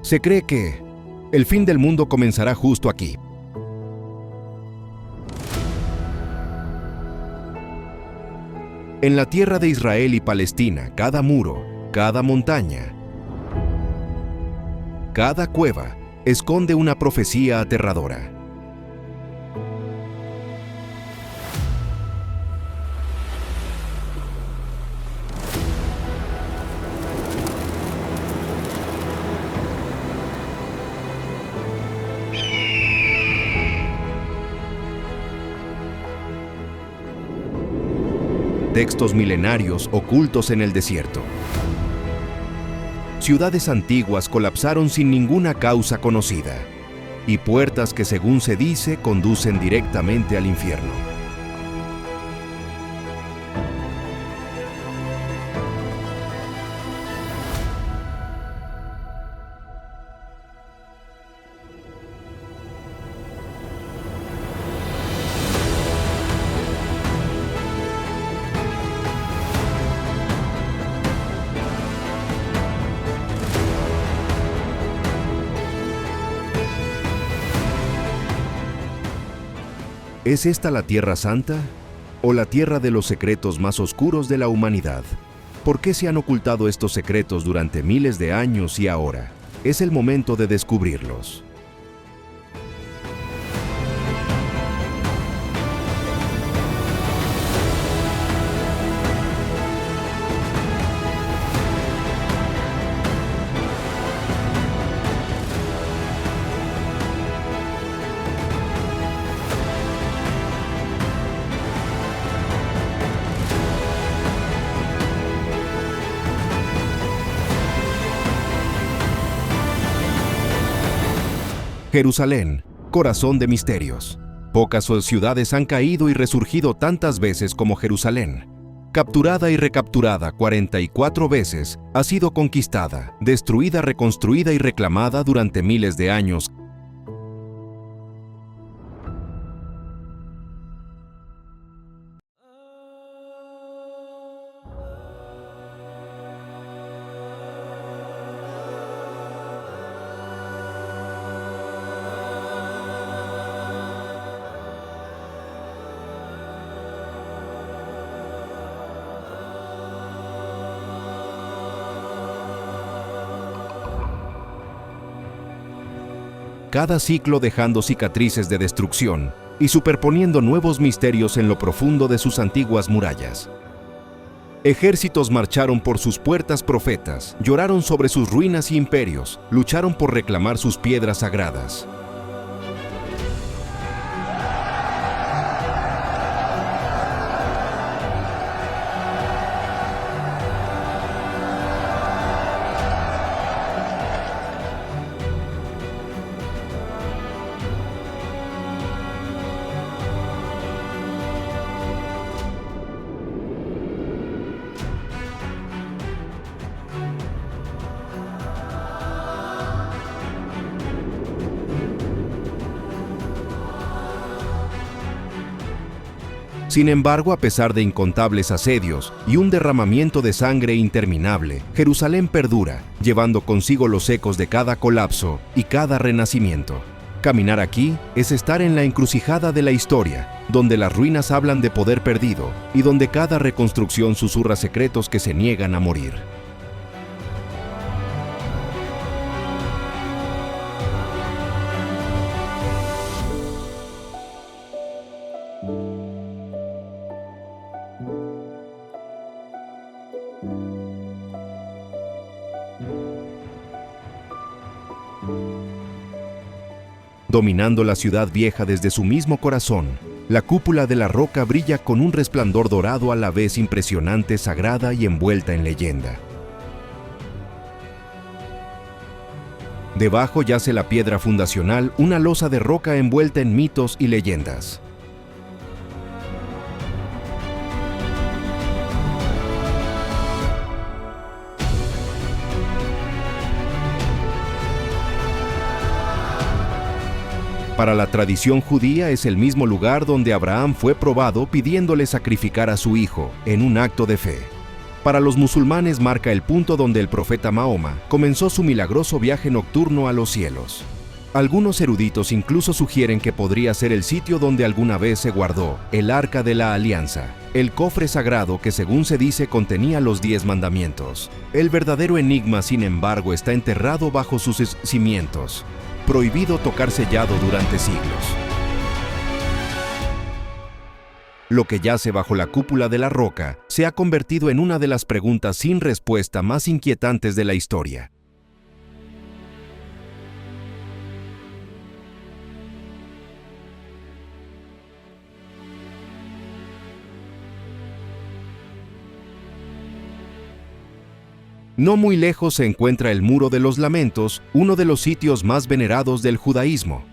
Se cree que el fin del mundo comenzará justo aquí. En la tierra de Israel y Palestina, cada muro, cada montaña, cada cueva esconde una profecía aterradora. Textos milenarios ocultos en el desierto. Ciudades antiguas colapsaron sin ninguna causa conocida, y puertas que, según se dice, conducen directamente al infierno. ¿Es esta la Tierra Santa o la tierra de los secretos más oscuros de la humanidad? ¿Por qué se han ocultado estos secretos durante miles de años y ahora es el momento de descubrirlos? Jerusalén, corazón de misterios. Pocas ciudades han caído y resurgido tantas veces como Jerusalén. Capturada y recapturada 44 veces, ha sido conquistada, destruida, reconstruida y reclamada durante miles de años. Cada ciclo dejando cicatrices de destrucción y superponiendo nuevos misterios en lo profundo de sus antiguas murallas. Ejércitos marcharon por sus puertas profetas, lloraron sobre sus ruinas y imperios, lucharon por reclamar sus piedras sagradas. Sin embargo, a pesar de incontables asedios y un derramamiento de sangre interminable, Jerusalén perdura, llevando consigo los ecos de cada colapso y cada renacimiento. Caminar aquí es estar en la encrucijada de la historia, donde las ruinas hablan de poder perdido y donde cada reconstrucción susurra secretos que se niegan a morir. Dominando la ciudad vieja desde su mismo corazón, la cúpula de la roca brilla con un resplandor dorado a la vez impresionante, sagrada y envuelta en leyenda. Debajo yace la piedra fundacional, una losa de roca envuelta en mitos y leyendas. Para la tradición judía es el mismo lugar donde Abraham fue probado pidiéndole sacrificar a su hijo en un acto de fe. Para los musulmanes marca el punto donde el profeta Mahoma comenzó su milagroso viaje nocturno a los cielos. Algunos eruditos incluso sugieren que podría ser el sitio donde alguna vez se guardó el Arca de la Alianza, el cofre sagrado que según se dice contenía los 10 mandamientos. El verdadero enigma, sin embargo, está enterrado bajo sus cimientos. Prohibido tocar sellado durante siglos. Lo que yace bajo la cúpula de la roca se ha convertido en una de las preguntas sin respuesta más inquietantes de la historia. No muy lejos se encuentra el Muro de los Lamentos, uno de los sitios más venerados del judaísmo.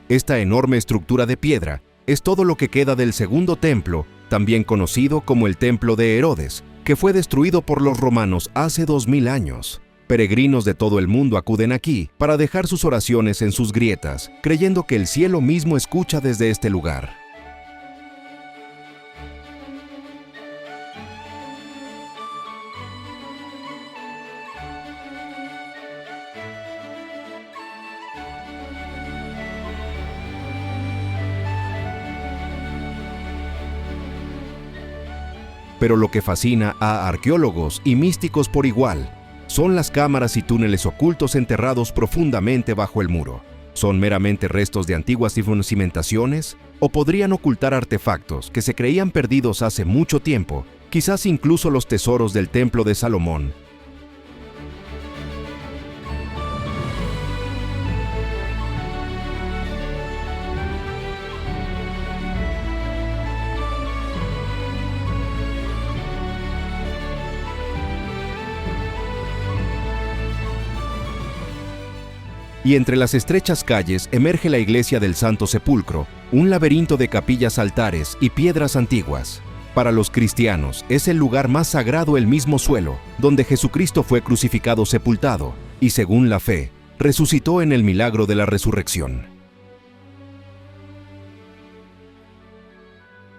Esta enorme estructura de piedra es todo lo que queda del segundo templo, también conocido como el Templo de Herodes, que fue destruido por los romanos hace 2000 años. Peregrinos de todo el mundo acuden aquí para dejar sus oraciones en sus grietas, creyendo que el cielo mismo escucha desde este lugar. Pero lo que fascina a arqueólogos y místicos por igual son las cámaras y túneles ocultos enterrados profundamente bajo el muro. ¿Son meramente restos de antiguas cimentaciones? ¿O podrían ocultar artefactos que se creían perdidos hace mucho tiempo, quizás incluso los tesoros del Templo de Salomón? Y entre las estrechas calles emerge la iglesia del Santo Sepulcro, un laberinto de capillas, altares y piedras antiguas. Para los cristianos es el lugar más sagrado, el mismo suelo, donde Jesucristo fue crucificado, sepultado, y según la fe, resucitó en el milagro de la resurrección.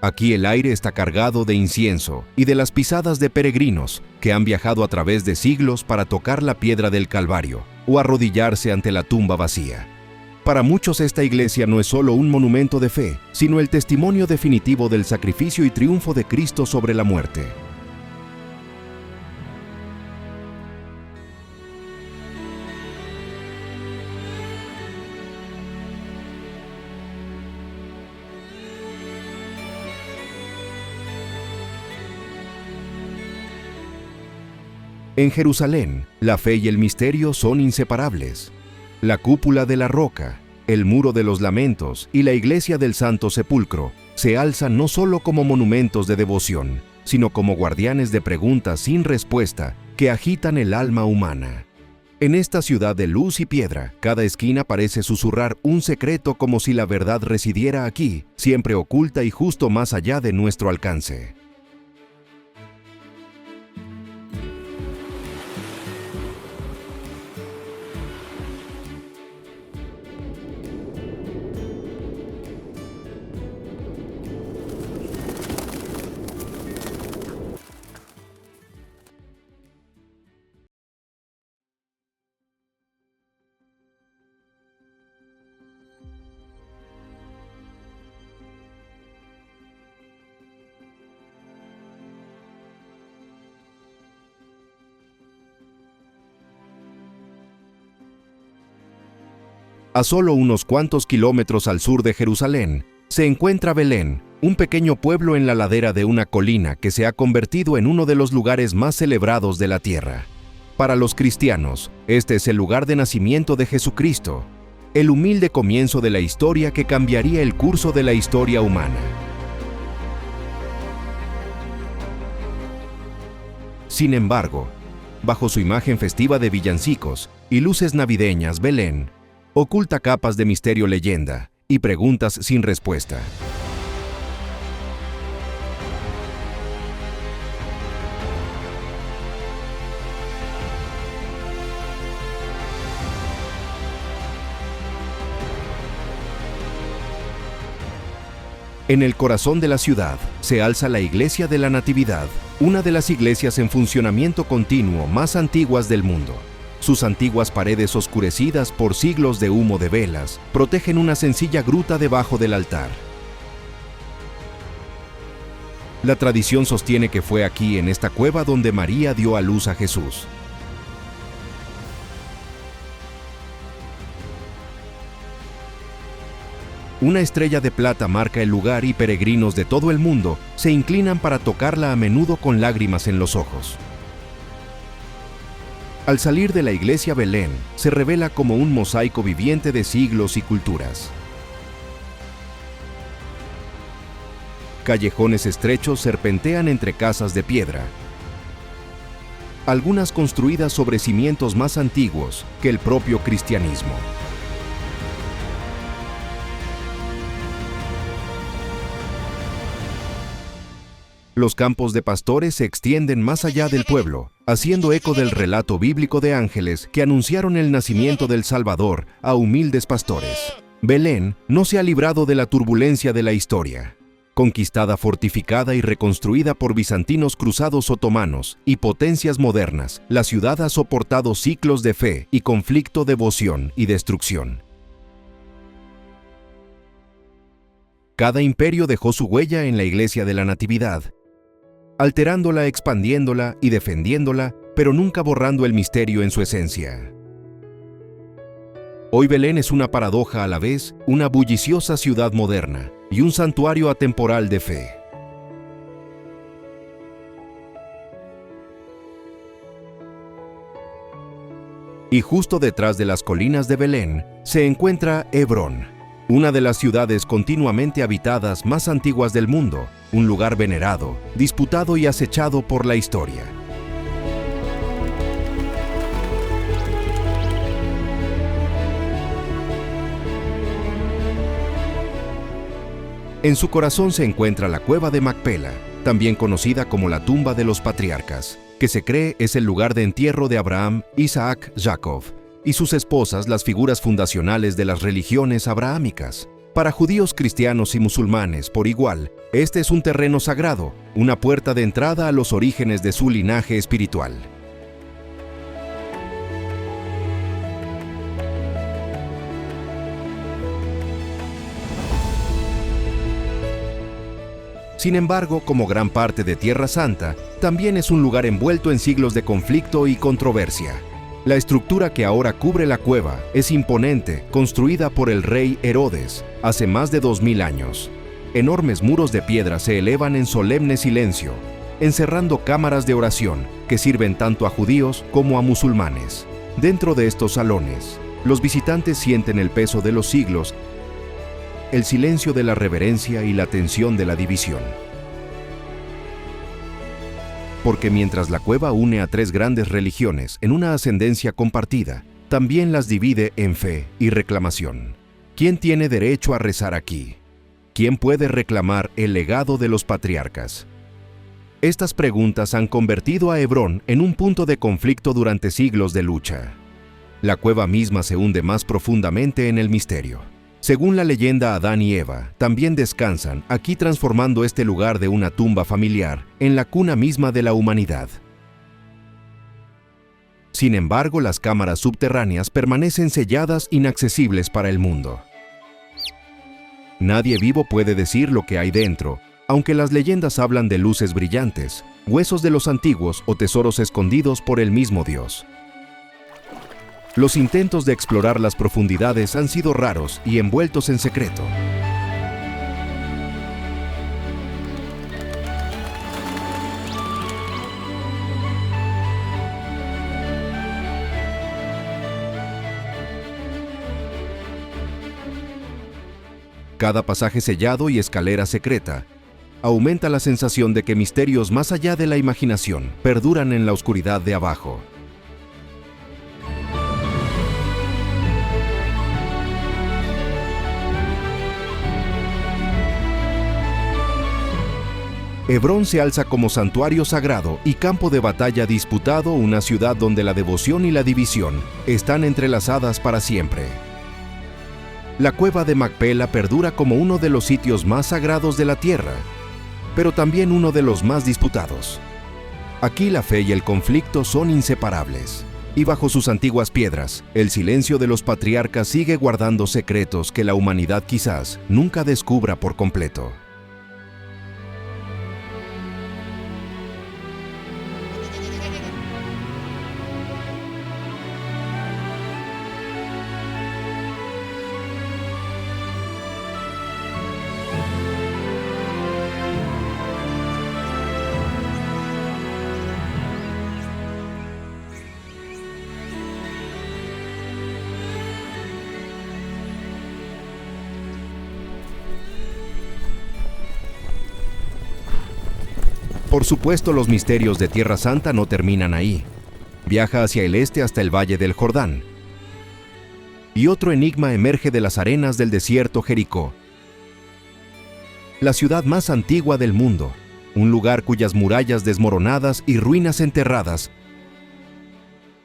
Aquí el aire está cargado de incienso y de las pisadas de peregrinos que han viajado a través de siglos para tocar la piedra del Calvario o arrodillarse ante la tumba vacía. Para muchos esta iglesia no es solo un monumento de fe, sino el testimonio definitivo del sacrificio y triunfo de Cristo sobre la muerte. En Jerusalén, la fe y el misterio son inseparables. La cúpula de la roca, el Muro de los Lamentos y la iglesia del Santo Sepulcro se alzan no solo como monumentos de devoción, sino como guardianes de preguntas sin respuesta que agitan el alma humana. En esta ciudad de luz y piedra, cada esquina parece susurrar un secreto, como si la verdad residiera aquí, siempre oculta y justo más allá de nuestro alcance. A solo unos cuantos kilómetros al sur de Jerusalén, se encuentra Belén, un pequeño pueblo en la ladera de una colina que se ha convertido en uno de los lugares más celebrados de la tierra. Para los cristianos, este es el lugar de nacimiento de Jesucristo, el humilde comienzo de la historia que cambiaría el curso de la historia humana. Sin embargo, bajo su imagen festiva de villancicos y luces navideñas, Belén oculta capas de misterio, leyenda y preguntas sin respuesta. En el corazón de la ciudad se alza la Iglesia de la Natividad, una de las iglesias en funcionamiento continuo más antiguas del mundo. Sus antiguas paredes oscurecidas por siglos de humo de velas protegen una sencilla gruta debajo del altar. La tradición sostiene que fue aquí, en esta cueva, donde María dio a luz a Jesús. Una estrella de plata marca el lugar y peregrinos de todo el mundo se inclinan para tocarla, a menudo con lágrimas en los ojos. Al salir de la iglesia, Belén se revela como un mosaico viviente de siglos y culturas. Callejones estrechos serpentean entre casas de piedra, algunas construidas sobre cimientos más antiguos que el propio cristianismo. Los campos de pastores se extienden más allá del pueblo, haciendo eco del relato bíblico de ángeles que anunciaron el nacimiento del Salvador a humildes pastores. Belén no se ha librado de la turbulencia de la historia. Conquistada, fortificada y reconstruida por bizantinos, cruzados, otomanos y potencias modernas, la ciudad ha soportado ciclos de fe y conflicto, devoción y destrucción. Cada imperio dejó su huella en la Iglesia de la Natividad, alterándola, expandiéndola y defendiéndola, pero nunca borrando el misterio en su esencia. Hoy Belén es una paradoja a la vez, una bulliciosa ciudad moderna y un santuario atemporal de fe. Y justo detrás de las colinas de Belén se encuentra Hebrón, una de las ciudades continuamente habitadas más antiguas del mundo, un lugar venerado, disputado y acechado por la historia. En su corazón se encuentra la cueva de Macpela, también conocida como la tumba de los patriarcas, que se cree es el lugar de entierro de Abraham, Isaac, Jacob, y sus esposas, las figuras fundacionales de las religiones abrahámicas. Para judíos, cristianos y musulmanes, por igual, este es un terreno sagrado, una puerta de entrada a los orígenes de su linaje espiritual. Sin embargo, como gran parte de Tierra Santa, también es un lugar envuelto en siglos de conflicto y controversia. La estructura que ahora cubre la cueva es imponente, construida por el rey Herodes hace más de 2000 años. Enormes muros de piedra se elevan en solemne silencio, encerrando cámaras de oración que sirven tanto a judíos como a musulmanes. Dentro de estos salones, los visitantes sienten el peso de los siglos, el silencio de la reverencia y la tensión de la división. Porque mientras la cueva une a tres grandes religiones en una ascendencia compartida, también las divide en fe y reclamación. ¿Quién tiene derecho a rezar aquí? ¿Quién puede reclamar el legado de los patriarcas? Estas preguntas han convertido a Hebrón en un punto de conflicto durante siglos de lucha. La cueva misma se hunde más profundamente en el misterio. Según la leyenda, Adán y Eva también descansan aquí, transformando este lugar de una tumba familiar en la cuna misma de la humanidad. Sin embargo, las cámaras subterráneas permanecen selladas, inaccesibles para el mundo. Nadie vivo puede decir lo que hay dentro, aunque las leyendas hablan de luces brillantes, huesos de los antiguos o tesoros escondidos por el mismo Dios. Los intentos de explorar las profundidades han sido raros y envueltos en secreto. Cada pasaje sellado y escalera secreta aumenta la sensación de que misterios más allá de la imaginación perduran en la oscuridad de abajo. Hebrón se alza como santuario sagrado y campo de batalla disputado, una ciudad donde la devoción y la división están entrelazadas para siempre. La cueva de Macpela perdura como uno de los sitios más sagrados de la tierra, pero también uno de los más disputados. Aquí la fe y el conflicto son inseparables, y bajo sus antiguas piedras, el silencio de los patriarcas sigue guardando secretos que la humanidad quizás nunca descubra por completo. Por supuesto, los misterios de Tierra Santa no terminan ahí. Viaja hacia el este hasta el Valle del Jordán. Y otro enigma emerge de las arenas del desierto Jericó. La ciudad más antigua del mundo, un lugar cuyas murallas desmoronadas y ruinas enterradas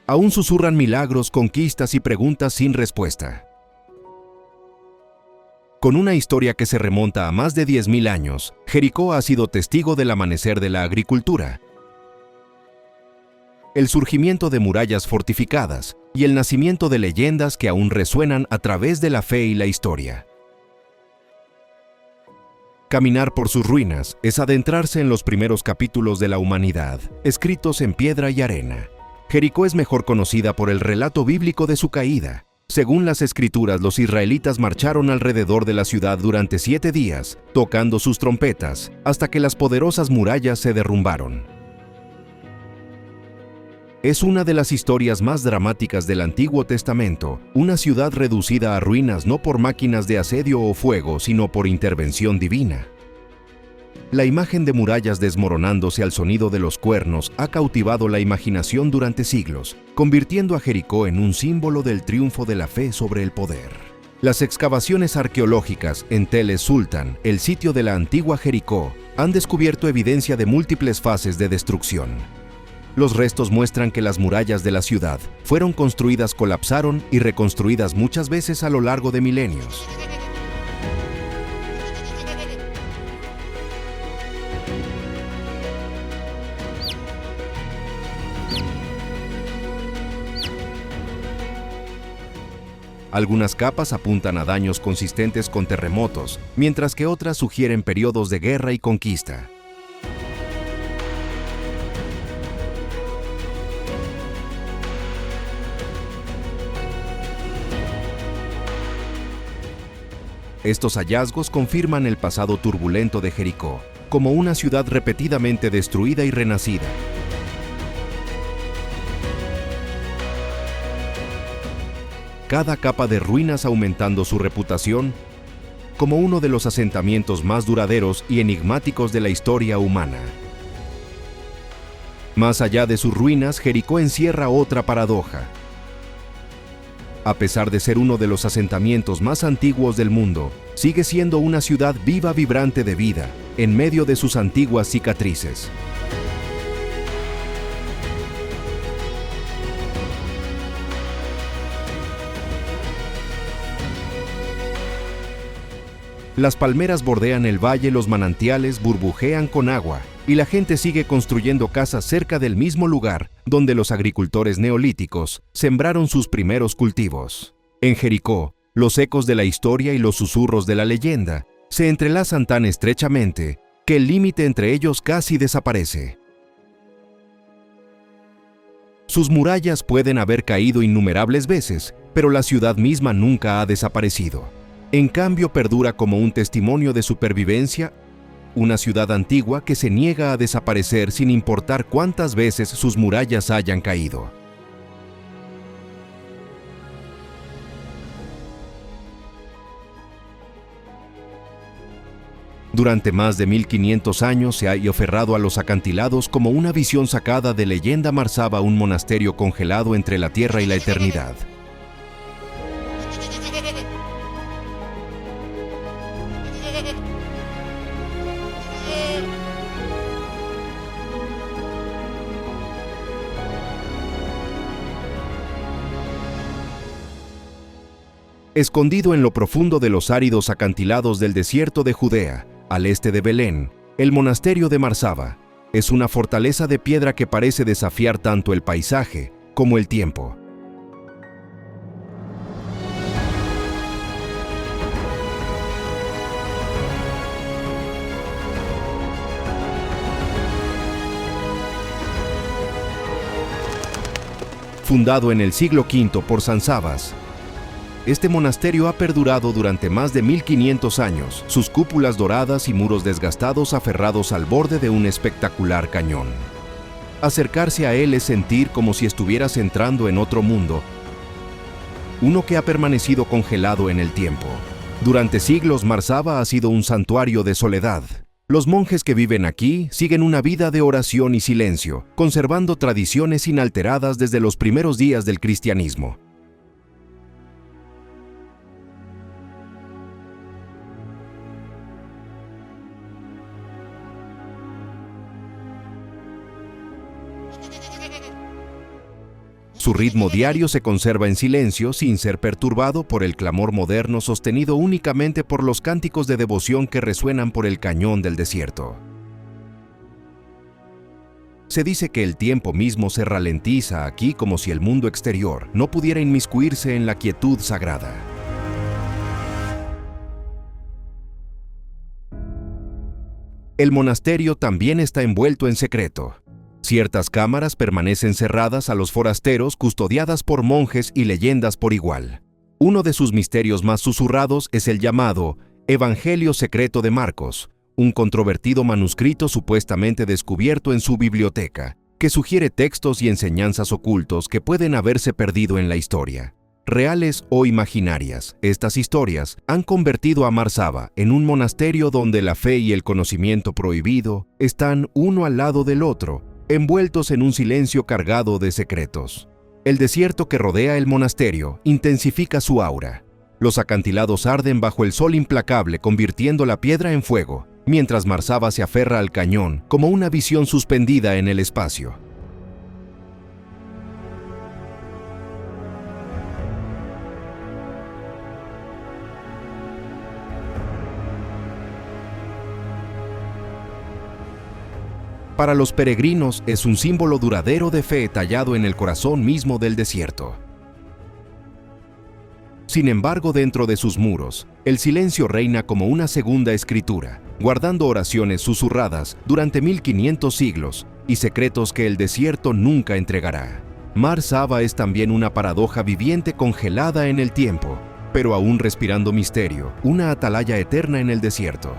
aún susurran milagros, conquistas y preguntas sin respuesta. Con una historia que se remonta a más de 10.000 años, Jericó ha sido testigo del amanecer de la agricultura, el surgimiento de murallas fortificadas y el nacimiento de leyendas que aún resuenan a través de la fe y la historia. Caminar por sus ruinas es adentrarse en los primeros capítulos de la humanidad, escritos en piedra y arena. Jericó es mejor conocida por el relato bíblico de su caída. Según las escrituras, los israelitas marcharon alrededor de la ciudad durante 7 días, tocando sus trompetas, hasta que las poderosas murallas se derrumbaron. Es una de las historias más dramáticas del Antiguo Testamento, una ciudad reducida a ruinas no por máquinas de asedio o fuego, sino por intervención divina. La imagen de murallas desmoronándose al sonido de los cuernos ha cautivado la imaginación durante siglos, convirtiendo a Jericó en un símbolo del triunfo de la fe sobre el poder. Las excavaciones arqueológicas en Tel Es Sultan, el sitio de la antigua Jericó, han descubierto evidencia de múltiples fases de destrucción. Los restos muestran que las murallas de la ciudad fueron construidas, colapsaron y reconstruidas muchas veces a lo largo de milenios. Algunas capas apuntan a daños consistentes con terremotos, mientras que otras sugieren periodos de guerra y conquista. Estos hallazgos confirman el pasado turbulento de Jericó, como una ciudad repetidamente destruida y renacida. Cada capa de ruinas aumentando su reputación como uno de los asentamientos más duraderos y enigmáticos de la historia humana. Más allá de sus ruinas, Jericó encierra otra paradoja. A pesar de ser uno de los asentamientos más antiguos del mundo, sigue siendo una ciudad viva, vibrante de vida, en medio de sus antiguas cicatrices. Las palmeras bordean el valle, los manantiales burbujean con agua, y la gente sigue construyendo casas cerca del mismo lugar donde los agricultores neolíticos sembraron sus primeros cultivos. En Jericó, los ecos de la historia y los susurros de la leyenda se entrelazan tan estrechamente que el límite entre ellos casi desaparece. Sus murallas pueden haber caído innumerables veces, pero la ciudad misma nunca ha desaparecido. En cambio, perdura como un testimonio de supervivencia, una ciudad antigua que se niega a desaparecer sin importar cuántas veces sus murallas hayan caído. Durante más de 1500 años se ha aferrado a los acantilados como una visión sacada de leyenda marzaba un monasterio congelado entre la tierra y la eternidad. Escondido en lo profundo de los áridos acantilados del desierto de Judea, al este de Belén, el monasterio de Marsaba es una fortaleza de piedra que parece desafiar tanto el paisaje como el tiempo. Fundado en el siglo V por San Sabas, este monasterio ha perdurado durante más de 1500 años, sus cúpulas doradas y muros desgastados aferrados al borde de un espectacular cañón. Acercarse a él es sentir como si estuvieras entrando en otro mundo, uno que ha permanecido congelado en el tiempo. Durante siglos, Marsaba ha sido un santuario de soledad. Los monjes que viven aquí siguen una vida de oración y silencio, conservando tradiciones inalteradas desde los primeros días del cristianismo. Su ritmo diario se conserva en silencio sin ser perturbado por el clamor moderno sostenido únicamente por los cánticos de devoción que resuenan por el cañón del desierto. Se dice que el tiempo mismo se ralentiza aquí como si el mundo exterior no pudiera inmiscuirse en la quietud sagrada. El monasterio también está envuelto en secreto. Ciertas cámaras permanecen cerradas a los forasteros, custodiadas por monjes y leyendas por igual. Uno de sus misterios más susurrados es el llamado Evangelio Secreto de Marcos, un controvertido manuscrito supuestamente descubierto en su biblioteca, que sugiere textos y enseñanzas ocultos que pueden haberse perdido en la historia. Reales o imaginarias, estas historias han convertido a Marsaba en un monasterio donde la fe y el conocimiento prohibido están uno al lado del otro, envueltos en un silencio cargado de secretos. El desierto que rodea el monasterio intensifica su aura. Los acantilados arden bajo el sol implacable, convirtiendo la piedra en fuego, mientras Marsaba se aferra al cañón como una visión suspendida en el espacio. Para los peregrinos es un símbolo duradero de fe tallado en el corazón mismo del desierto. Sin embargo, dentro de sus muros, el silencio reina como una segunda escritura, guardando oraciones susurradas durante 1500 siglos y secretos que el desierto nunca entregará. Marsaba es también una paradoja viviente congelada en el tiempo, pero aún respirando misterio, una atalaya eterna en el desierto.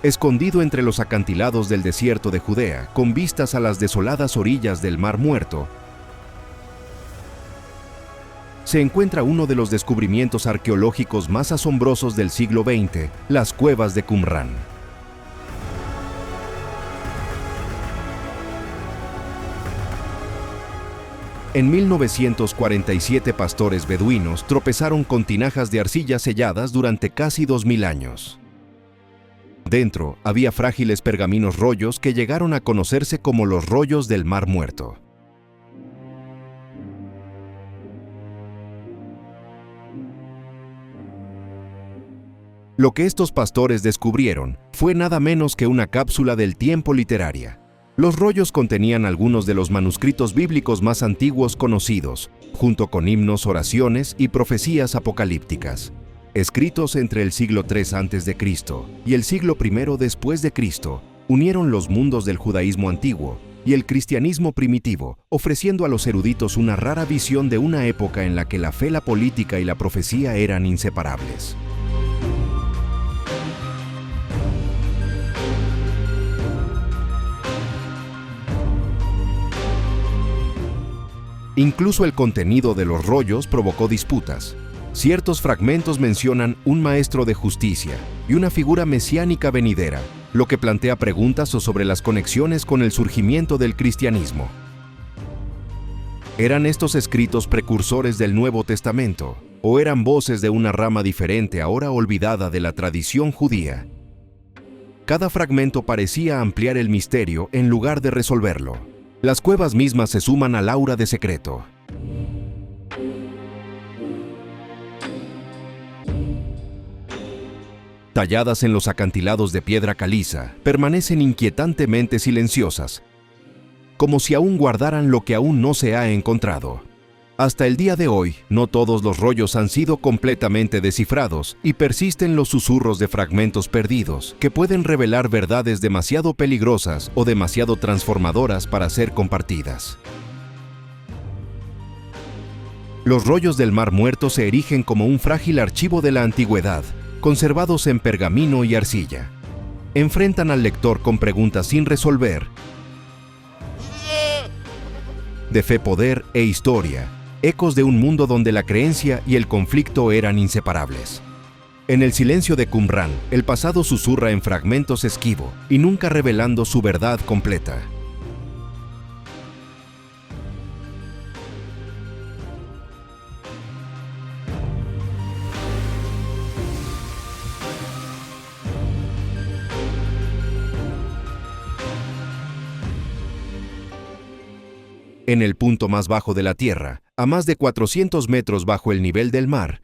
Escondido entre los acantilados del desierto de Judea, con vistas a las desoladas orillas del Mar Muerto, se encuentra uno de los descubrimientos arqueológicos más asombrosos del siglo XX, las cuevas de Qumrán. En 1947, pastores beduinos tropezaron con tinajas de arcilla selladas durante casi 2000 años. Dentro había frágiles pergaminos rollos que llegaron a conocerse como los rollos del Mar Muerto. Lo que estos pastores descubrieron fue nada menos que una cápsula del tiempo literaria. Los rollos contenían algunos de los manuscritos bíblicos más antiguos conocidos, junto con himnos, oraciones y profecías apocalípticas. Escritos entre el siglo III a.C. y el siglo I después de Cristo, unieron los mundos del judaísmo antiguo y el cristianismo primitivo, ofreciendo a los eruditos una rara visión de una época en la que la fe, la política y la profecía eran inseparables. Incluso el contenido de los rollos provocó disputas. Ciertos fragmentos mencionan un maestro de justicia y una figura mesiánica venidera, lo que plantea preguntas sobre las conexiones con el surgimiento del cristianismo. ¿Eran estos escritos precursores del Nuevo Testamento o eran voces de una rama diferente ahora olvidada de la tradición judía? Cada fragmento parecía ampliar el misterio en lugar de resolverlo. Las cuevas mismas se suman al aura de secreto. Talladas en los acantilados de piedra caliza, permanecen inquietantemente silenciosas, como si aún guardaran lo que aún no se ha encontrado. Hasta el día de hoy, no todos los rollos han sido completamente descifrados y persisten los susurros de fragmentos perdidos que pueden revelar verdades demasiado peligrosas o demasiado transformadoras para ser compartidas. Los rollos del Mar Muerto se erigen como un frágil archivo de la antigüedad, conservados en pergamino y arcilla. Enfrentan al lector con preguntas sin resolver, de fe, poder e historia, ecos de un mundo donde la creencia y el conflicto eran inseparables. En el silencio de Qumran, el pasado susurra en fragmentos esquivo y nunca revelando su verdad completa. En el punto más bajo de la Tierra, a más de 400 metros bajo el nivel del mar,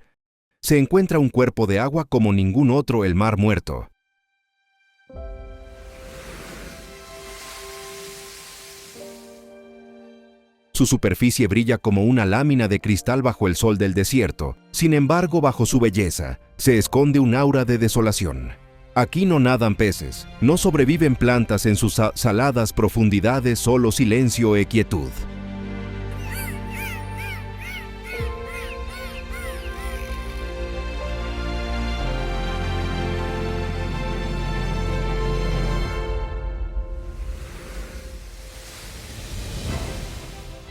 se encuentra un cuerpo de agua como ningún otro, el Mar Muerto. Su superficie brilla como una lámina de cristal bajo el sol del desierto. Sin embargo, bajo su belleza, se esconde un aura de desolación. Aquí no nadan peces, no sobreviven plantas en sus saladas profundidades, solo silencio e quietud.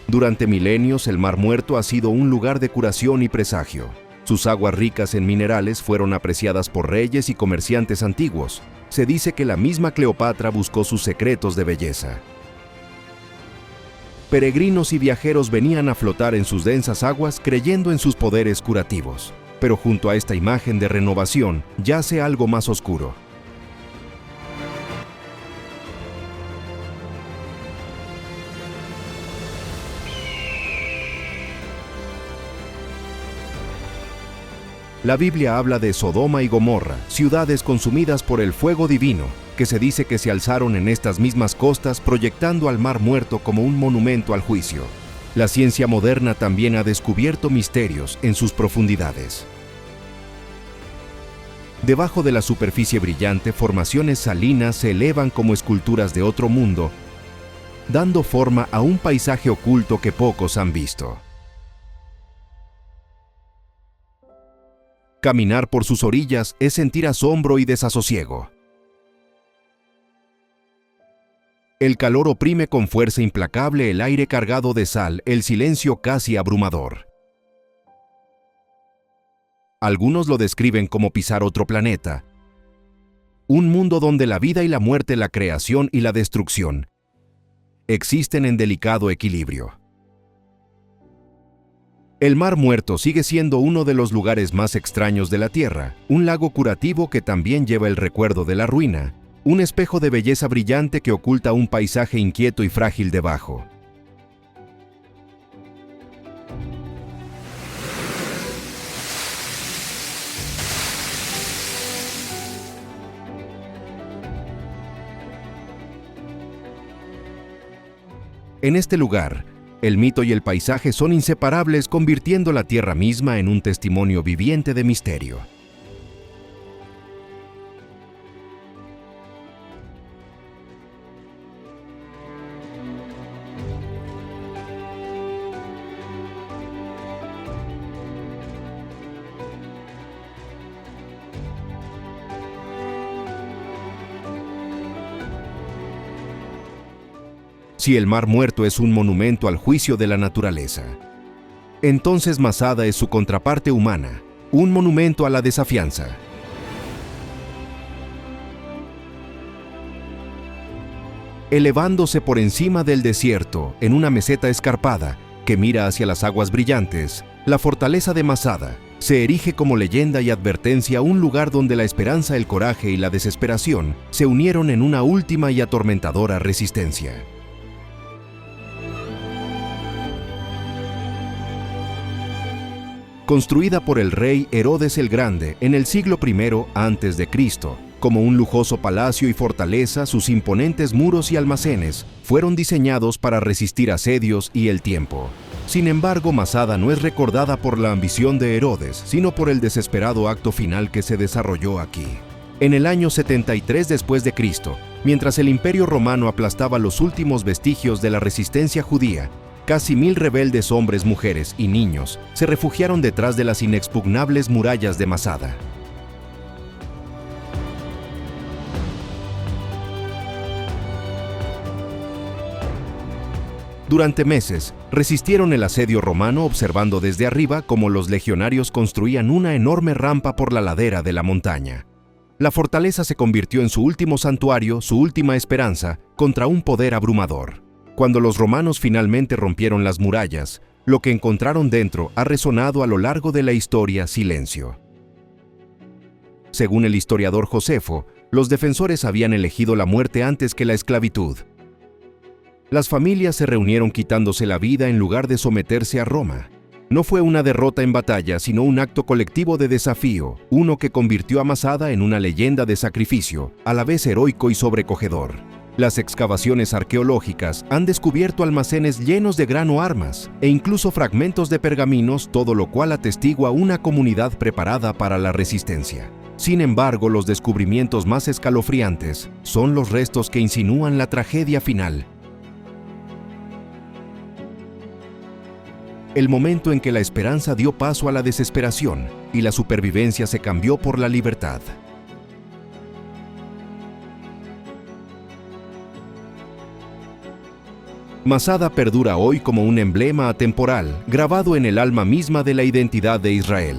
Durante milenios, el Mar Muerto ha sido un lugar de curación y presagio. Sus aguas ricas en minerales fueron apreciadas por reyes y comerciantes antiguos. Se dice que la misma Cleopatra buscó sus secretos de belleza. Peregrinos y viajeros venían a flotar en sus densas aguas creyendo en sus poderes curativos. Pero junto a esta imagen de renovación yace algo más oscuro. La Biblia habla de Sodoma y Gomorra, ciudades consumidas por el fuego divino, que se dice que se alzaron en estas mismas costas proyectando al Mar Muerto como un monumento al juicio. La ciencia moderna también ha descubierto misterios en sus profundidades. Debajo de la superficie brillante, formaciones salinas se elevan como esculturas de otro mundo, dando forma a un paisaje oculto que pocos han visto. Caminar por sus orillas es sentir asombro y desasosiego. El calor oprime con fuerza implacable el aire cargado de sal, el silencio casi abrumador. Algunos lo describen como pisar otro planeta, un mundo donde la vida y la muerte, la creación y la destrucción, existen en delicado equilibrio. El Mar Muerto sigue siendo uno de los lugares más extraños de la Tierra, un lago curativo que también lleva el recuerdo de la ruina, un espejo de belleza brillante que oculta un paisaje inquieto y frágil debajo. En este lugar, el mito y el paisaje son inseparables, convirtiendo la tierra misma en un testimonio viviente de misterio. Si el Mar Muerto es un monumento al juicio de la naturaleza, entonces Masada es su contraparte humana, un monumento a la desafianza. Elevándose por encima del desierto, en una meseta escarpada que mira hacia las aguas brillantes, la fortaleza de Masada se erige como leyenda y advertencia, un lugar donde la esperanza, el coraje y la desesperación se unieron en una última y atormentadora resistencia. Construida por el rey Herodes el Grande en el siglo I a.C., como un lujoso palacio y fortaleza, sus imponentes muros y almacenes fueron diseñados para resistir asedios y el tiempo. Sin embargo, Masada no es recordada por la ambición de Herodes, sino por el desesperado acto final que se desarrolló aquí. En el año 73 después de Cristo, mientras el Imperio Romano aplastaba los últimos vestigios de la resistencia judía, casi 1000 rebeldes hombres, mujeres y niños se refugiaron detrás de las inexpugnables murallas de Masada. Durante meses, resistieron el asedio romano, observando desde arriba cómo los legionarios construían una enorme rampa por la ladera de la montaña. La fortaleza se convirtió en su último santuario, su última esperanza, contra un poder abrumador. Cuando los romanos finalmente rompieron las murallas, lo que encontraron dentro ha resonado a lo largo de la historia silencio. Según el historiador Josefo, los defensores habían elegido la muerte antes que la esclavitud. Las familias se reunieron quitándose la vida en lugar de someterse a Roma. No fue una derrota en batalla, sino un acto colectivo de desafío, uno que convirtió a Masada en una leyenda de sacrificio, a la vez heroico y sobrecogedor. Las excavaciones arqueológicas han descubierto almacenes llenos de grano, armas e incluso fragmentos de pergaminos, todo lo cual atestigua una comunidad preparada para la resistencia. Sin embargo, los descubrimientos más escalofriantes son los restos que insinúan la tragedia final. El momento en que la esperanza dio paso a la desesperación y la supervivencia se cambió por la libertad. Masada perdura hoy como un emblema atemporal, grabado en el alma misma de la identidad de Israel.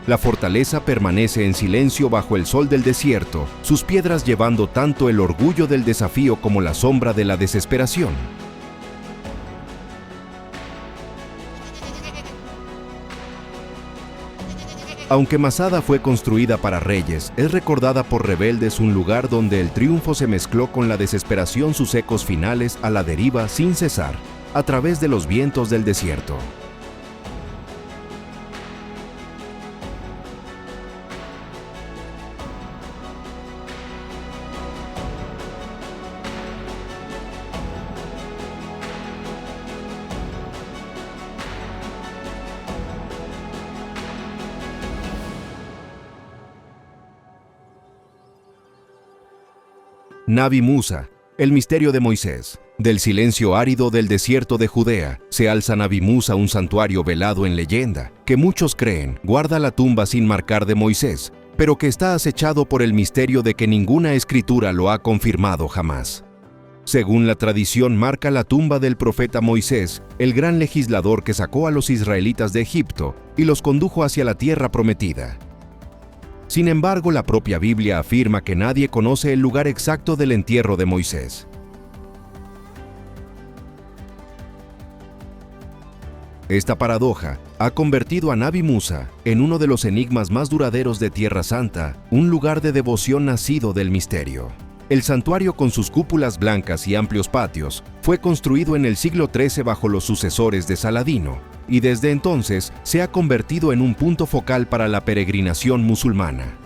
La fortaleza permanece en silencio bajo el sol del desierto, sus piedras llevando tanto el orgullo del desafío como la sombra de la desesperación. Aunque Masada fue construida para reyes, es recordada por rebeldes, un lugar donde el triunfo se mezcló con la desesperación, sus ecos finales a la deriva sin cesar, a través de los vientos del desierto. Nabi Musa, el misterio de Moisés. Del silencio árido del desierto de Judea, se alza Nabi Musa, un santuario velado en leyenda, que muchos creen guarda la tumba sin marcar de Moisés, pero que está acechado por el misterio de que ninguna escritura lo ha confirmado jamás. Según la tradición, marca la tumba del profeta Moisés, el gran legislador que sacó a los israelitas de Egipto y los condujo hacia la tierra prometida. Sin embargo, la propia Biblia afirma que nadie conoce el lugar exacto del entierro de Moisés. Esta paradoja ha convertido a Nabi Musa en uno de los enigmas más duraderos de Tierra Santa, un lugar de devoción nacido del misterio. El santuario, con sus cúpulas blancas y amplios patios, fue construido en el siglo XIII bajo los sucesores de Saladino, y desde entonces se ha convertido en un punto focal para la peregrinación musulmana.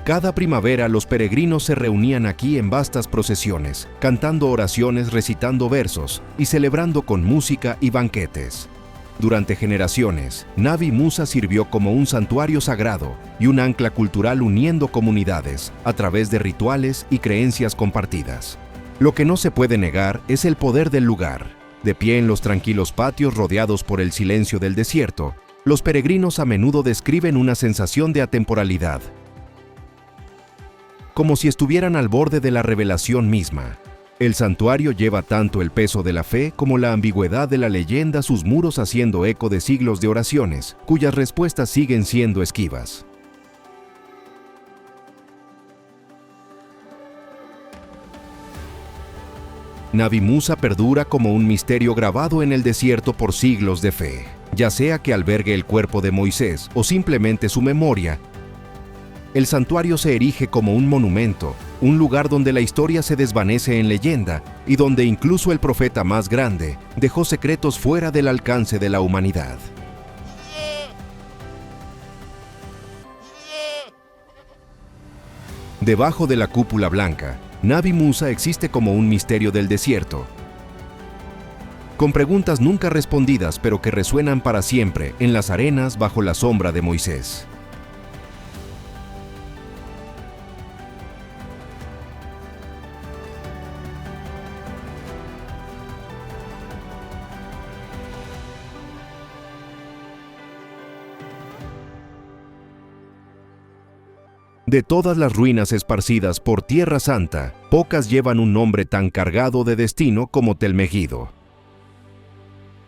Cada primavera los peregrinos se reunían aquí en vastas procesiones, cantando oraciones, recitando versos y celebrando con música y banquetes. Durante generaciones, Nabi Musa sirvió como un santuario sagrado y un ancla cultural, uniendo comunidades a través de rituales y creencias compartidas. Lo que no se puede negar es el poder del lugar. De pie en los tranquilos patios rodeados por el silencio del desierto, los peregrinos a menudo describen una sensación de atemporalidad, como si estuvieran al borde de la revelación misma. El santuario lleva tanto el peso de la fe como la ambigüedad de la leyenda, sus muros haciendo eco de siglos de oraciones, cuyas respuestas siguen siendo esquivas. Nabi Musa perdura como un misterio grabado en el desierto por siglos de fe, ya sea que albergue el cuerpo de Moisés o simplemente su memoria. El santuario se erige como un monumento, un lugar donde la historia se desvanece en leyenda y donde incluso el profeta más grande dejó secretos fuera del alcance de la humanidad. Debajo de la cúpula blanca, Nabi Musa existe como un misterio del desierto, con preguntas nunca respondidas pero que resuenan para siempre en las arenas bajo la sombra de Moisés. De todas las ruinas esparcidas por Tierra Santa, pocas llevan un nombre tan cargado de destino como Tel Megido.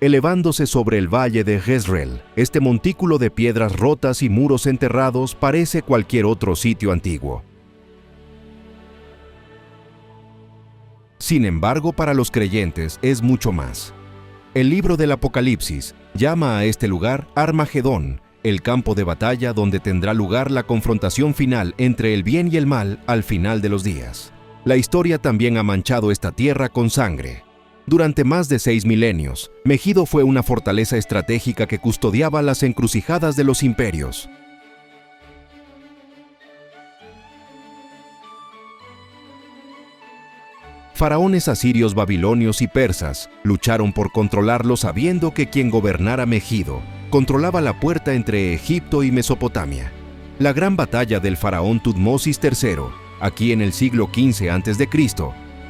Elevándose sobre el valle de Jezreel, este montículo de piedras rotas y muros enterrados parece cualquier otro sitio antiguo. Sin embargo, para los creyentes es mucho más. El libro del Apocalipsis llama a este lugar Armagedón, el campo de batalla donde tendrá lugar la confrontación final entre el bien y el mal al final de los días. La historia también ha manchado esta tierra con sangre. Durante más de 6 milenios, Megido fue una fortaleza estratégica que custodiaba las encrucijadas de los imperios. Faraones asirios, babilonios y persas lucharon por controlarlo sabiendo que quien gobernara Megido controlaba la puerta entre Egipto y Mesopotamia. La gran batalla del faraón Tutmosis III, aquí en el siglo XV a.C.,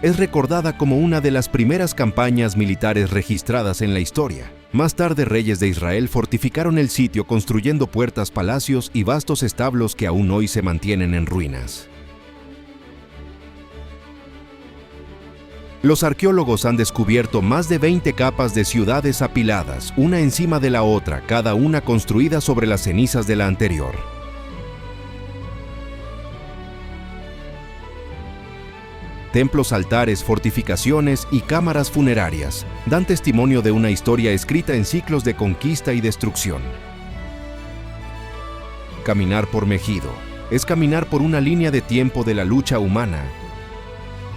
es recordada como una de las primeras campañas militares registradas en la historia. Más tarde, reyes de Israel fortificaron el sitio construyendo puertas, palacios y vastos establos que aún hoy se mantienen en ruinas. Los arqueólogos han descubierto más de 20 capas de ciudades apiladas, una encima de la otra, cada una construida sobre las cenizas de la anterior. Templos, altares, fortificaciones y cámaras funerarias dan testimonio de una historia escrita en ciclos de conquista y destrucción. Caminar por Megido es caminar por una línea de tiempo de la lucha humana,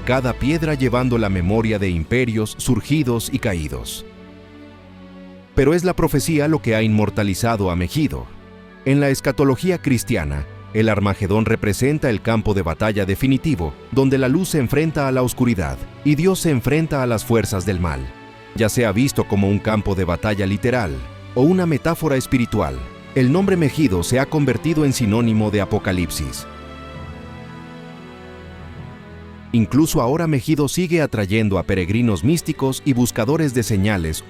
cada piedra llevando la memoria de imperios surgidos y caídos. Pero es la profecía lo que ha inmortalizado a Megido. En la escatología cristiana, el Armagedón representa el campo de batalla definitivo, donde la luz se enfrenta a la oscuridad y Dios se enfrenta a las fuerzas del mal. Ya sea visto como un campo de batalla literal o una metáfora espiritual, el nombre Megido se ha convertido en sinónimo de Apocalipsis. Incluso ahora Megido sigue atrayendo a peregrinos místicos y buscadores de señales,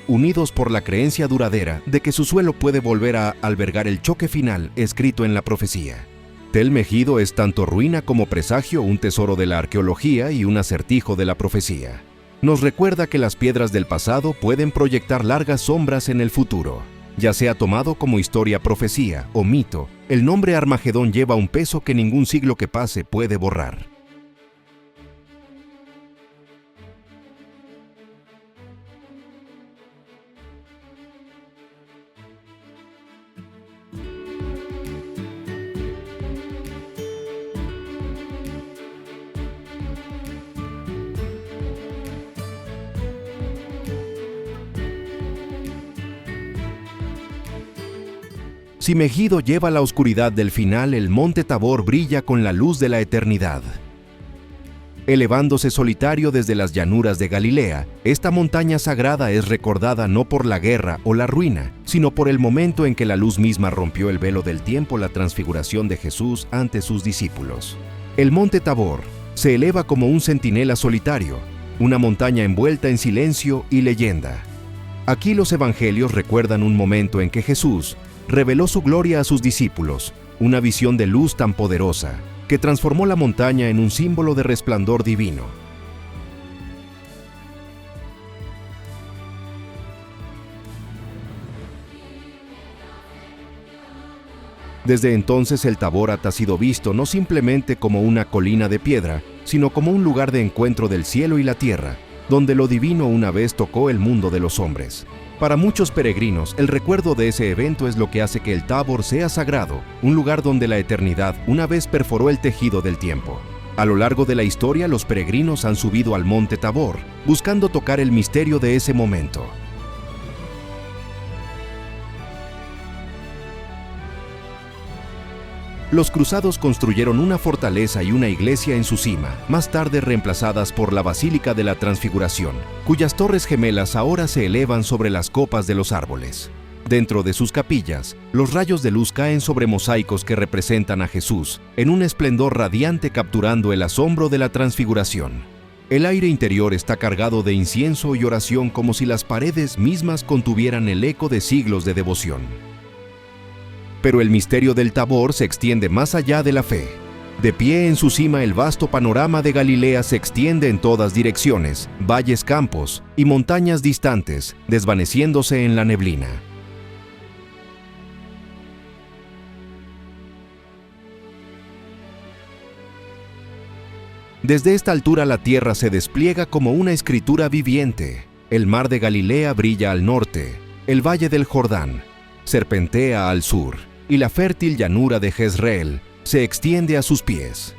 unidos por la creencia duradera de que su suelo puede volver a albergar el choque final escrito en la profecía. Tel Megido es tanto ruina como presagio, un tesoro de la arqueología y un acertijo de la profecía. Nos recuerda que las piedras del pasado pueden proyectar largas sombras en el futuro. Ya sea tomado como historia, profecía o mito, el nombre Armagedón lleva un peso que ningún siglo que pase puede borrar. Si Megido lleva la oscuridad del final, el monte Tabor brilla con la luz de la eternidad. Elevándose solitario desde las llanuras de Galilea, esta montaña sagrada es recordada no por la guerra o la ruina, sino por el momento en que la luz misma rompió el velo del tiempo, la transfiguración de Jesús ante sus discípulos. El monte Tabor se eleva como un centinela solitario, una montaña envuelta en silencio y leyenda. Aquí los evangelios recuerdan un momento en que Jesús reveló su gloria a sus discípulos, una visión de luz tan poderosa que transformó la montaña en un símbolo de resplandor divino. Desde entonces el Taborat ha sido visto no simplemente como una colina de piedra, sino como un lugar de encuentro del cielo y la tierra, donde lo divino una vez tocó el mundo de los hombres. Para muchos peregrinos, el recuerdo de ese evento es lo que hace que el Tabor sea sagrado, un lugar donde la eternidad una vez perforó el tejido del tiempo. A lo largo de la historia, los peregrinos han subido al monte Tabor, buscando tocar el misterio de ese momento. Los cruzados construyeron una fortaleza y una iglesia en su cima, más tarde reemplazadas por la Basílica de la Transfiguración, cuyas torres gemelas ahora se elevan sobre las copas de los árboles. Dentro de sus capillas, los rayos de luz caen sobre mosaicos que representan a Jesús, en un esplendor radiante capturando el asombro de la Transfiguración. El aire interior está cargado de incienso y oración como si las paredes mismas contuvieran el eco de siglos de devoción. Pero el misterio del Tabor se extiende más allá de la fe. De pie en su cima, el vasto panorama de Galilea se extiende en todas direcciones, valles, campos y montañas distantes, desvaneciéndose en la neblina. Desde esta altura la tierra se despliega como una escritura viviente. El mar de Galilea brilla al norte, el valle del Jordán serpentea al sur, y la fértil llanura de Jezreel se extiende a sus pies.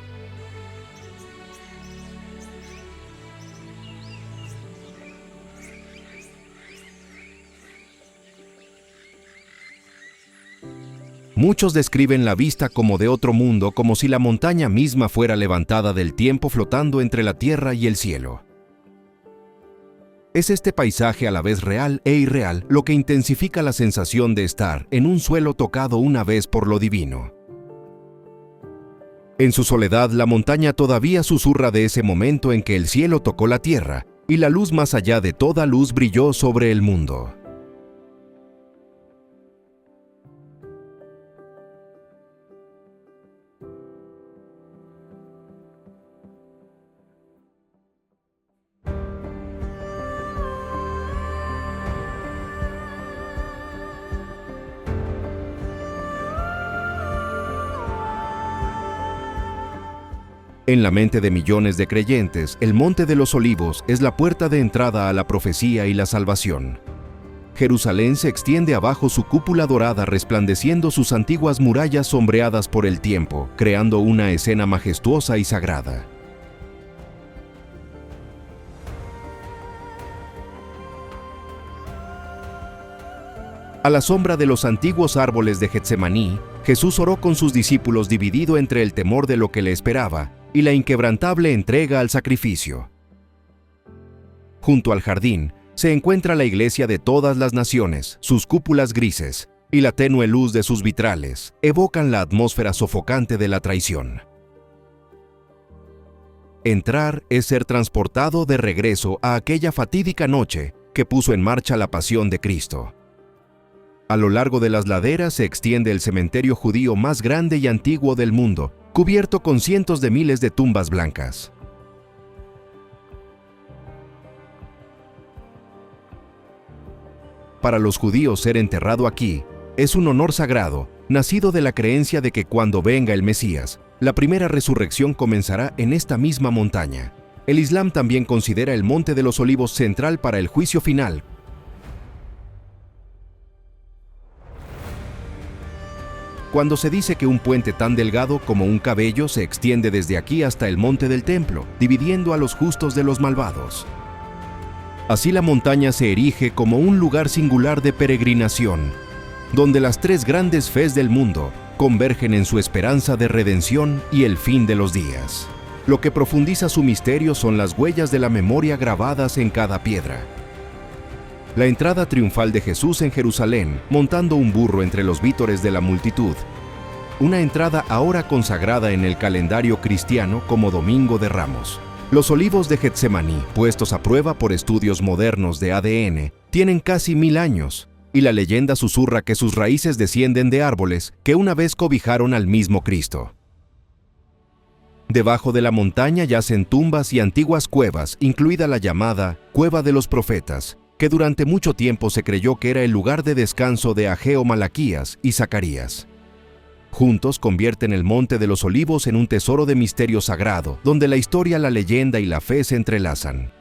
Muchos describen la vista como de otro mundo, como si la montaña misma fuera levantada del tiempo flotando entre la tierra y el cielo. Es este paisaje a la vez real e irreal lo que intensifica la sensación de estar en un suelo tocado una vez por lo divino. En su soledad, la montaña todavía susurra de ese momento en que el cielo tocó la tierra y la luz más allá de toda luz brilló sobre el mundo. En la mente de millones de creyentes, el Monte de los Olivos es la puerta de entrada a la profecía y la salvación. Jerusalén se extiende abajo su cúpula dorada resplandeciendo sus antiguas murallas sombreadas por el tiempo, creando una escena majestuosa y sagrada. A la sombra de los antiguos árboles de Getsemaní, Jesús oró con sus discípulos dividido entre el temor de lo que le esperaba y la inquebrantable entrega al sacrificio. Junto al jardín se encuentra la iglesia de todas las naciones, sus cúpulas grises y la tenue luz de sus vitrales evocan la atmósfera sofocante de la traición. Entrar es ser transportado de regreso a aquella fatídica noche que puso en marcha la pasión de Cristo. A lo largo de las laderas se extiende el cementerio judío más grande y antiguo del mundo, cubierto con cientos de miles de tumbas blancas. Para los judíos ser enterrado aquí es un honor sagrado, nacido de la creencia de que cuando venga el Mesías, la primera resurrección comenzará en esta misma montaña. El Islam también considera el Monte de los Olivos central para el juicio final. Cuando se dice que un puente tan delgado como un cabello se extiende desde aquí hasta el monte del templo, dividiendo a los justos de los malvados. Así la montaña se erige como un lugar singular de peregrinación, donde las tres grandes fes del mundo convergen en su esperanza de redención y el fin de los días. Lo que profundiza su misterio son las huellas de la memoria grabadas en cada piedra. La entrada triunfal de Jesús en Jerusalén, montando un burro entre los vítores de la multitud. Una entrada ahora consagrada en el calendario cristiano como Domingo de Ramos. Los olivos de Getsemaní, puestos a prueba por estudios modernos de ADN, tienen casi 1000 años. y la leyenda susurra que sus raíces descienden de árboles que una vez cobijaron al mismo Cristo. Debajo de la montaña yacen tumbas y antiguas cuevas, incluida la llamada Cueva de los Profetas, que durante mucho tiempo se creyó que era el lugar de descanso de Ageo, Malaquías y Zacarías. Juntos convierten el Monte de los Olivos en un tesoro de misterio sagrado, donde la historia, la leyenda y la fe se entrelazan.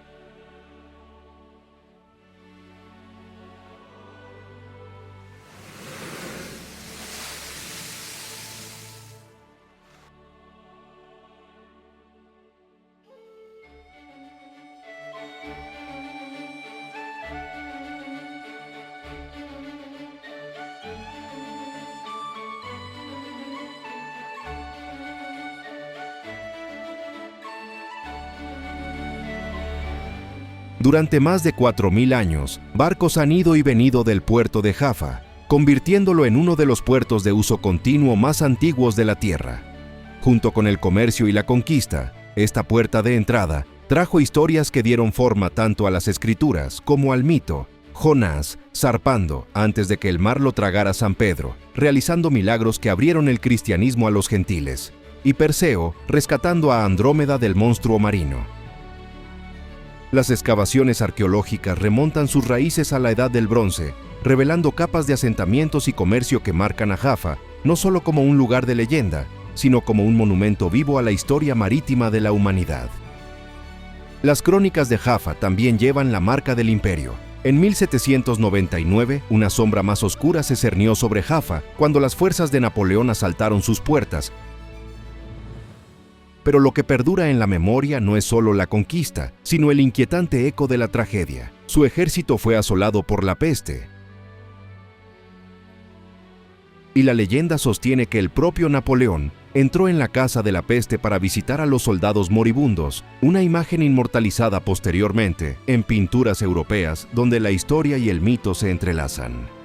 Durante más de 4.000 años, barcos han ido y venido del puerto de Jaffa, convirtiéndolo en uno de los puertos de uso continuo más antiguos de la Tierra. Junto con el comercio y la conquista, esta puerta de entrada trajo historias que dieron forma tanto a las escrituras como al mito. Jonás, zarpando antes de que el mar lo tragara a San Pedro, realizando milagros que abrieron el cristianismo a los gentiles, y Perseo, rescatando a Andrómeda del monstruo marino. Las excavaciones arqueológicas remontan sus raíces a la Edad del Bronce, revelando capas de asentamientos y comercio que marcan a Jaffa, no solo como un lugar de leyenda, sino como un monumento vivo a la historia marítima de la humanidad. Las crónicas de Jaffa también llevan la marca del imperio. En 1799, una sombra más oscura se cernió sobre Jaffa cuando las fuerzas de Napoleón asaltaron sus puertas. Pero lo que perdura en la memoria no es solo la conquista, sino el inquietante eco de la tragedia. Su ejército fue asolado por la peste. Y la leyenda sostiene que el propio Napoleón entró en la casa de la peste para visitar a los soldados moribundos, una imagen inmortalizada posteriormente en pinturas europeas donde la historia y el mito se entrelazan.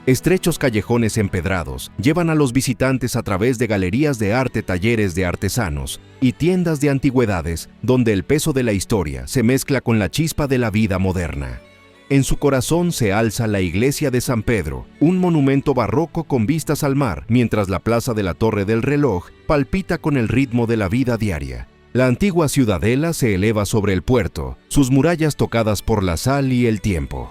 Estrechos callejones empedrados llevan a los visitantes a través de galerías de arte, talleres de artesanos y tiendas de antigüedades donde el peso de la historia se mezcla con la chispa de la vida moderna. En su corazón se alza la iglesia de San Pedro, un monumento barroco con vistas al mar, mientras la plaza de la Torre del Reloj palpita con el ritmo de la vida diaria. La antigua ciudadela se eleva sobre el puerto, sus murallas tocadas por la sal y el tiempo.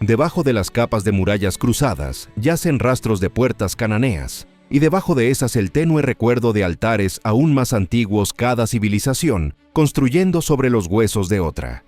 Debajo de las capas de murallas cruzadas yacen rastros de puertas cananeas, y debajo de esas el tenue recuerdo de altares aún más antiguos cada civilización, construyendo sobre los huesos de otra.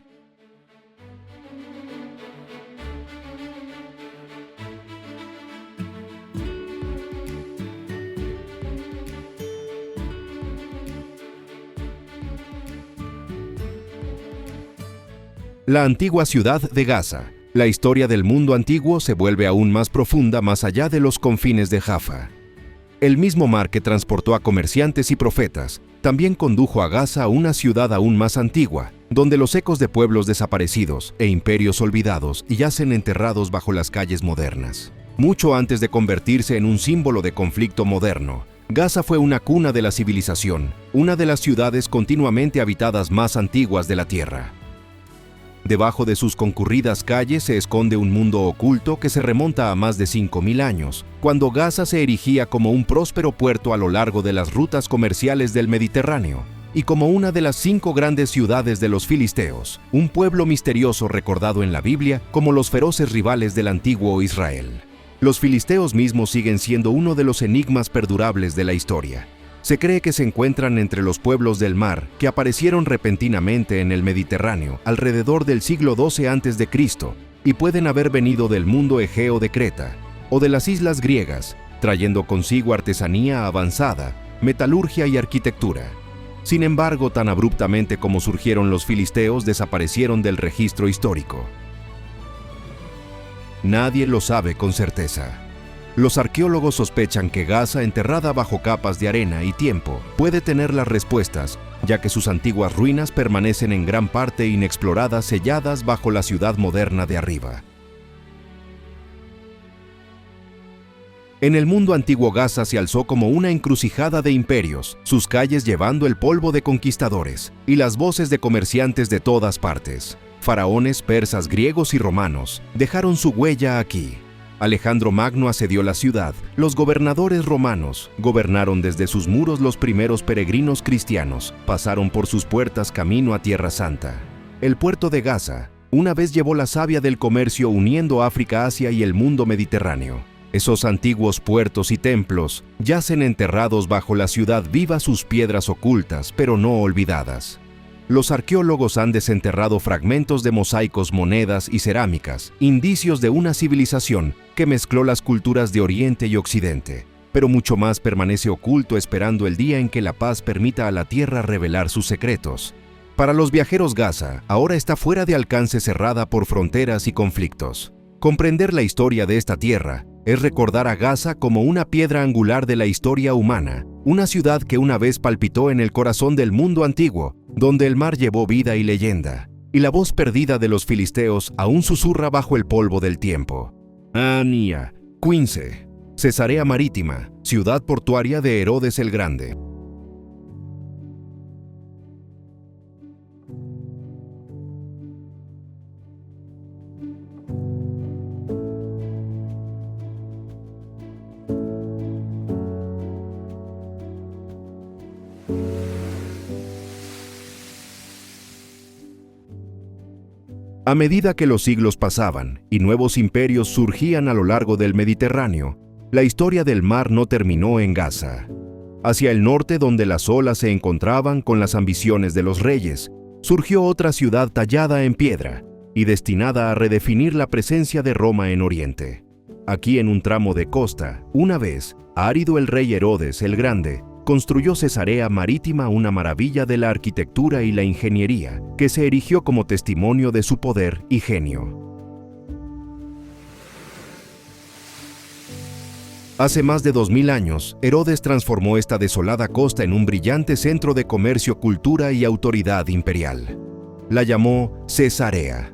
La antigua ciudad de Gaza. La historia del mundo antiguo se vuelve aún más profunda más allá de los confines de Jaffa. El mismo mar que transportó a comerciantes y profetas también condujo a Gaza, una ciudad aún más antigua, donde los ecos de pueblos desaparecidos e imperios olvidados yacen enterrados bajo las calles modernas. Mucho antes de convertirse en un símbolo de conflicto moderno, Gaza fue una cuna de la civilización, una de las ciudades continuamente habitadas más antiguas de la Tierra. Debajo de sus concurridas calles se esconde un mundo oculto que se remonta a más de 5.000 años, cuando Gaza se erigía como un próspero puerto a lo largo de las rutas comerciales del Mediterráneo, y como una de las 5 grandes ciudades de los filisteos, un pueblo misterioso recordado en la Biblia como los feroces rivales del antiguo Israel. Los filisteos mismos siguen siendo uno de los enigmas perdurables de la historia. Se cree que se encuentran entre los pueblos del mar que aparecieron repentinamente en el Mediterráneo alrededor del siglo XII a.C. y pueden haber venido del mundo egeo de Creta o de las islas griegas, trayendo consigo artesanía avanzada, metalurgia y arquitectura. Sin embargo, tan abruptamente como surgieron los filisteos, desaparecieron del registro histórico. Nadie lo sabe con certeza. Los arqueólogos sospechan que Gaza, enterrada bajo capas de arena y tiempo, puede tener las respuestas, ya que sus antiguas ruinas permanecen en gran parte inexploradas, selladas bajo la ciudad moderna de arriba. En el mundo antiguo, Gaza se alzó como una encrucijada de imperios, sus calles llevando el polvo de conquistadores y las voces de comerciantes de todas partes. Faraones persas, griegos y romanos dejaron su huella aquí. Alejandro Magno asedió la ciudad. Los gobernadores romanos gobernaron desde sus muros. Los primeros peregrinos cristianos pasaron por sus puertas camino a Tierra Santa. El puerto de Gaza una vez llevó la savia del comercio uniendo África, Asia y el mundo mediterráneo. Esos antiguos puertos y templos yacen enterrados bajo la ciudad viva, sus piedras ocultas pero no olvidadas. Los arqueólogos han desenterrado fragmentos de mosaicos, monedas y cerámicas, indicios de una civilización que mezcló las culturas de Oriente y Occidente. Pero mucho más permanece oculto, esperando el día en que la paz permita a la tierra revelar sus secretos. Para los viajeros, Gaza ahora está fuera de alcance, cerrada por fronteras y conflictos. Comprender la historia de esta tierra es recordar a Gaza como una piedra angular de la historia humana, una ciudad que una vez palpitó en el corazón del mundo antiguo, donde el mar llevó vida y leyenda, y la voz perdida de los filisteos aún susurra bajo el polvo del tiempo. Ania, Quince, Cesarea Marítima, ciudad portuaria de Herodes el Grande. A medida que los siglos pasaban y nuevos imperios surgían a lo largo del Mediterráneo, la historia del mar no terminó en Gaza. Hacia el norte, donde las olas se encontraban con las ambiciones de los reyes, surgió otra ciudad tallada en piedra y destinada a redefinir la presencia de Roma en Oriente. Aquí, en un tramo de costa, una vez, árido, el rey Herodes el Grande construyó Cesarea Marítima, una maravilla de la arquitectura y la ingeniería, que se erigió como testimonio de su poder y genio. Hace más de 2000 años, Herodes transformó esta desolada costa en un brillante centro de comercio, cultura y autoridad imperial. La llamó Cesarea,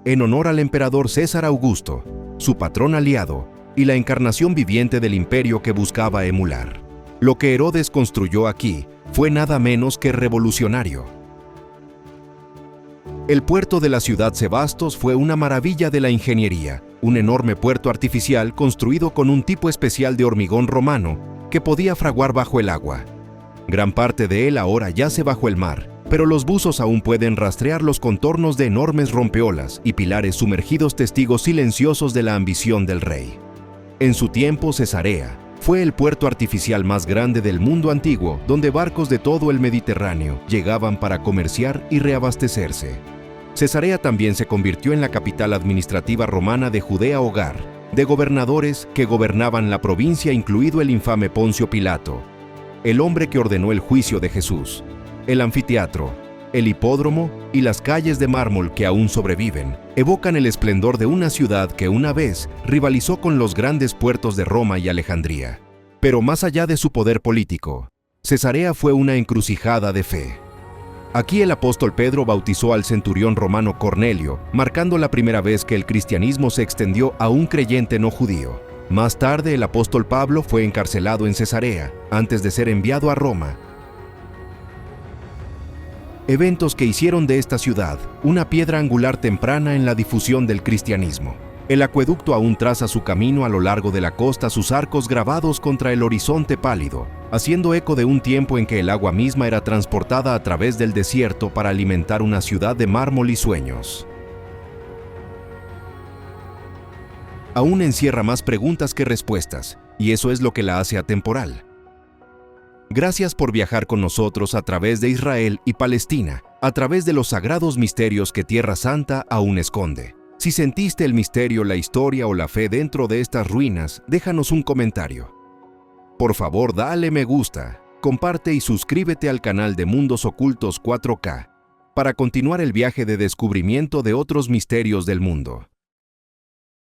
en honor al emperador César Augusto, su patrón aliado y la encarnación viviente del imperio que buscaba emular. Lo que Herodes construyó aquí fue nada menos que revolucionario. El puerto de la ciudad Sebastos fue una maravilla de la ingeniería, un enorme puerto artificial construido con un tipo especial de hormigón romano que podía fraguar bajo el agua. Gran parte de él ahora yace bajo el mar, pero los buzos aún pueden rastrear los contornos de enormes rompeolas y pilares sumergidos, testigos silenciosos de la ambición del rey. En su tiempo, Cesarea fue el puerto artificial más grande del mundo antiguo, donde barcos de todo el Mediterráneo llegaban para comerciar y reabastecerse. Cesarea también se convirtió en la capital administrativa romana de Judea, hogar de gobernadores que gobernaban la provincia, incluido el infame Poncio Pilato, el hombre que ordenó el juicio de Jesús. El anfiteatro, el hipódromo y las calles de mármol que aún sobreviven evocan el esplendor de una ciudad que una vez rivalizó con los grandes puertos de Roma y Alejandría. Pero más allá de su poder político, Cesarea fue una encrucijada de fe. Aquí el apóstol Pedro bautizó al centurión romano Cornelio, marcando la primera vez que el cristianismo se extendió a un creyente no judío. Más tarde, el apóstol Pablo fue encarcelado en Cesarea, antes de ser enviado a Roma. Eventos que hicieron de esta ciudad una piedra angular temprana en la difusión del cristianismo. El acueducto aún traza su camino a lo largo de la costa, sus arcos grabados contra el horizonte pálido, haciendo eco de un tiempo en que el agua misma era transportada a través del desierto para alimentar una ciudad de mármol y sueños. Aún encierra más preguntas que respuestas, y eso es lo que la hace atemporal. Gracias por viajar con nosotros a través de Israel y Palestina, a través de los sagrados misterios que Tierra Santa aún esconde. Si sentiste el misterio, la historia o la fe dentro de estas ruinas, déjanos un comentario. Por favor, dale me gusta, comparte y suscríbete al canal de Mundos Ocultos 4K para continuar el viaje de descubrimiento de otros misterios del mundo.